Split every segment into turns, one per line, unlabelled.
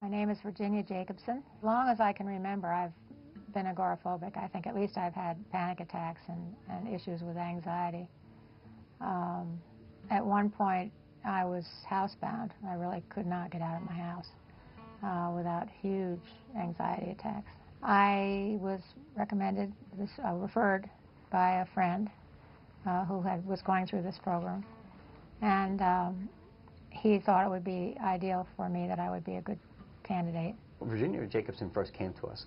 My name is Virginia Jacobson. As long as I can remember, I've been agoraphobic. I think at least I've had panic attacks and issues with anxiety. At one point, I was housebound. I really could not get out of my house without huge anxiety attacks. I was referred by a friend who was going through this program, and he thought it would be ideal for me, that I would be a good candidate.
Virginia Jacobson first came to us.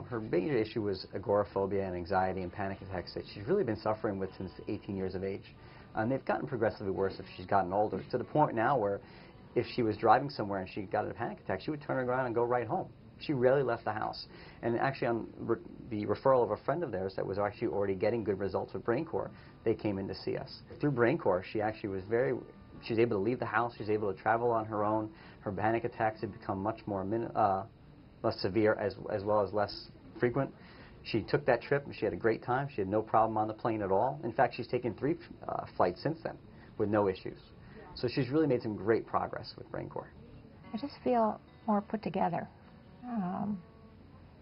Her major issue was agoraphobia and anxiety and panic attacks that she's really been suffering with since 18 years of age. And they've gotten progressively worse as she's gotten older, to the point now where if she was driving somewhere and she got a panic attack, she would turn around and go right home. She rarely left the house. And actually, on the referral of a friend of theirs that was actually already getting good results with BrainCore, they came in to see us. Through BrainCore, she actually was she was able to leave the house, she was able to travel on her own. Her panic attacks had become much more less severe as well as less frequent. She took that trip and she had a great time. She had no problem on the plane at all. In fact, she's taken 3 flights since then with no issues. So she's really made some great progress with BrainCore.
I just feel more put together,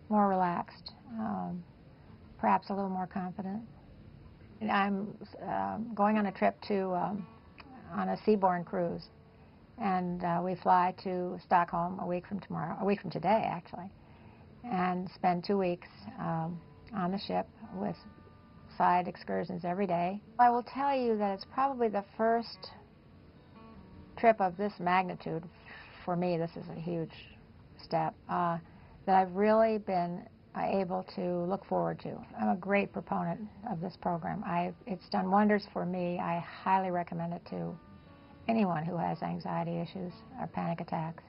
more relaxed, perhaps a little more confident. And I'm going on a trip on a seaborne cruise, and we fly to Stockholm a week from today actually, and spend 2 weeks on the ship with side excursions every day. I will tell you that it's probably the first trip of this magnitude. For me, this is a huge step that I've really been able to look forward to. I'm a great proponent of this program. It's done wonders for me. I highly recommend it to anyone who has anxiety issues or panic attacks.